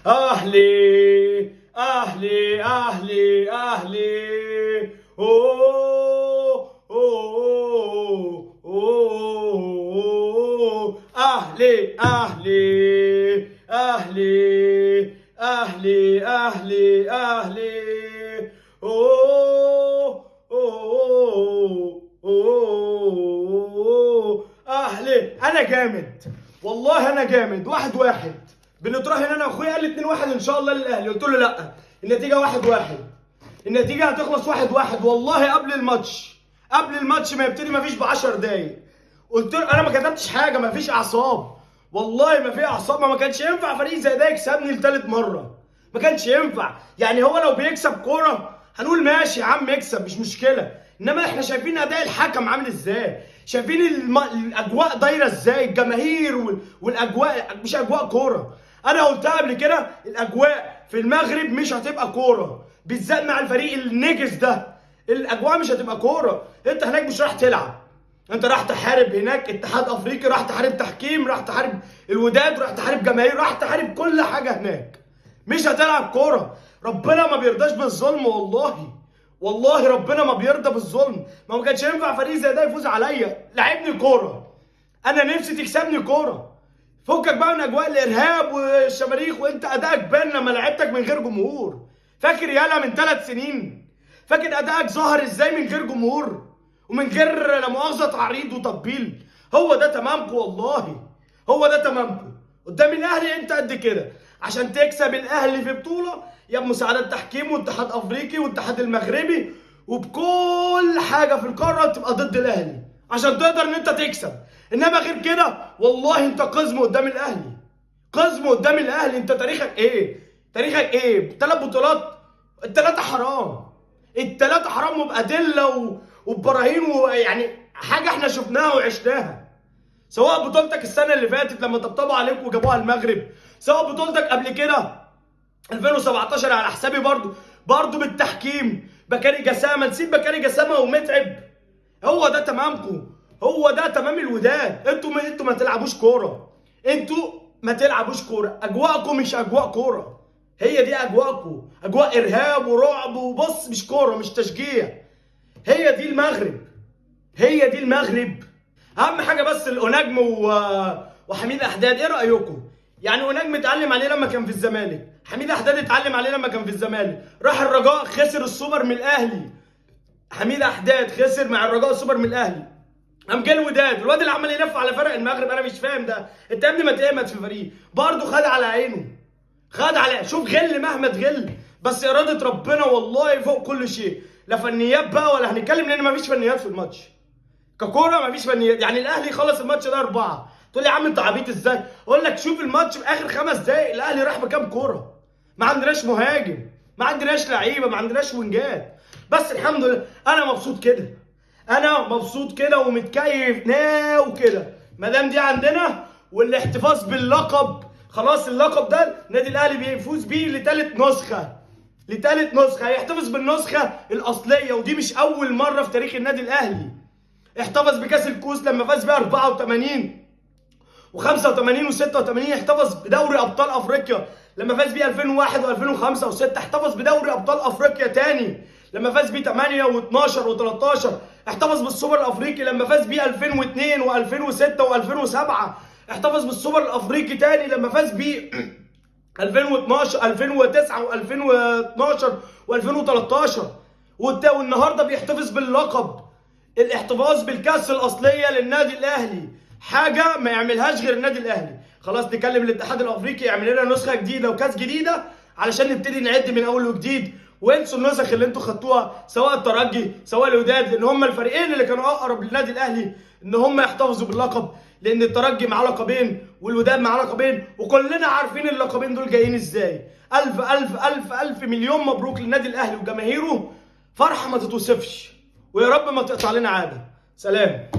اهلي اهلي اهلي اهلي. اوه اوه اوه اهلي اهلي اهلي اهلي اهلي اهلي. اوه اوه اوه اهلي. انا جامد والله، انا جامد. 1-1 بنتراهن انا واخويا، قال لي 2-1 ان شاء الله للاهلي. قلت له لا، النتيجه 1-1، النتيجه هتخلص 1-1 والله. قبل الماتش ما يبتدي، ما فيش ب10 دقايق قلت له انا ما كتبتش حاجه، ما فيش اعصاب والله، ما في اعصاب. ما كانش ينفع فريق زي ده يكسبني لثالث مره، ما كانش ينفع. يعني هو لو بيكسب كوره هنقول ماشي يا عم يكسب مش مشكله، انما احنا شايفين اداء الحكم عامل ازاي، شايفين الاجواء دايره ازاي، الجماهير والاجواء مش اجواء كوره. انا قلتها قبل كده، الاجواء في المغرب مش هتبقى كوره، بالذات مع الفريق النجس ده. الاجواء مش هتبقى كوره. انت هناك مش رايح تلعب، انت راح تحارب هناك اتحاد افريقي، راح تحارب تحكيم، راح تحارب الوداد، راح تحارب جماهير، راح تحارب كل حاجه هناك. مش هتلعب كوره. ربنا ما بيرضاش بالظلم والله ربنا ما بيرضى بالظلم. ما كانش ينفع فريق زي ده يفوز عليا. لعبني كوره، انا نفسي تكسبني كوره. فكك بقى من اجواء الارهاب والشماريخ، وانت ادائك بان لما لعبتك من غير جمهور. فاكر يالا من 3 سنين؟ فاكر ادائك ظهر ازاي من غير جمهور ومن غير لا مؤاخذه تعريض وتطبيل؟ هو ده تمامكم والله، هو ده تمامكم. قدام الاهلي انت قد كده. عشان تكسب الاهلي في بطوله يا بمساعدات تحكيم واتحاد افريقي والاتحاد المغربي وبكل حاجه في القاره تبقى ضد الاهلي عشان تقدر ان انت تكسب. انما غير كده والله انت قزم قدام الاهلي، قزم قدام الاهلي. انت تاريخك ايه؟ تاريخك ايه؟ 3 بطولات، ال3 حرام، ال3 حرام وبأدلة وببراهين، ويعني حاجه احنا شفناها وعشناها. سواء بطولتك السنه اللي فاتت لما طبطبوا عليك وجابوها المغرب، سواء بطولتك قبل كده 2017 على حسابي برضه بالتحكيم. بكاري جسامه، نسيب بكاري جسامه ومتعب. هو ده تمامكم، هو ده تمام الوداد. انتوا ما تلعبوش كوره، انتوا ما تلعبوش كوره. اجواءكم مش اجواء كوره، هي دي اجواءكم، اجواء ارهاب ورعب وبص، مش كوره مش تشجيع. هي دي المغرب، هي دي المغرب. اهم حاجه بس الاوناجم وحميد احداد، ايه رايكم؟ يعني اوناجم اتعلم عليه لما كان في الزمالك، حميد احداد اتعلم عليه لما كان في الزمالك، راح الرجاء خسر السوبر من الاهلي. حميد احداد خسر مع الرجاء السوبر من الاهلي. قام جه الواد اللي عمال يلف على فرق المغرب. انا مش فاهم ده، انت يا ابني ما تقمت في الفريق برضه، خد على عينه، خد على، شوف غل مهما تغل، بس اراده ربنا والله فوق كل شيء. لا فنيات بقى ولا هنتكلم، لان ما فيش فنيات في الماتش ككوره، ما فيش فنيات. يعني الاهلي خلص الماتش ده 4، تقول لي يا عم انت عبيط ازاي؟ اقول لك شوف الماتش في اخر 5 دقايق الاهلي راح بكام كوره. ما عندناش مهاجم، ما عندناش لعيبه، ما عندناش وينجات، بس الحمد لله انا مبسوط كده، انا مبسوط كده ومتكيف ناو كده. ما دام دي عندنا، والاحتفاظ باللقب خلاص. اللقب ده النادي الاهلي بيفوز بيه لثالث نسخه، لثالث نسخه. هيحتفظ بالنسخه الاصليه، ودي مش اول مره في تاريخ النادي الاهلي. احتفظ بكاس الكؤوس لما فاز بيها 84 و85 و86. احتفظ بدوري ابطال افريقيا لما فاز بيه 2001 و2005 و6. احتفظ بدوري ابطال افريقيا تاني لما فاز بيه 8 و12 و13. احتفظ بالسوبر الافريقي لما فاز بيه 2002 و2006 و2007. احتفظ بالسوبر الافريقي تاني لما فاز بيه 2012 2009 و2012 و2013. والنهارده بيحتفظ باللقب. الاحتفاظ بالكاس الاصليه للنادي الاهلي حاجه ما يعملهاش غير النادي الاهلي. خلاص نكلم الاتحاد الافريقي يعمل لنا نسخه جديده وكاس جديده علشان نبتدي نعد من اول وجديد. وانسوا النسخ اللي انتوا خدتوها، سواء الترجي سواء الوداد، لان هم الفريقين اللي كانوا اقرب للنادي الاهلي ان هم يحتفظوا باللقب. لان الترجي معاه لقبين والوداد معاه لقبين، وكلنا عارفين اللقبين دول جايين ازاي. الف الف الف الف مليون مبروك للنادي الاهلي وجماهيره، فرحه ما تتوصفش. ويا رب ما تقطع لنا عاده. سلام.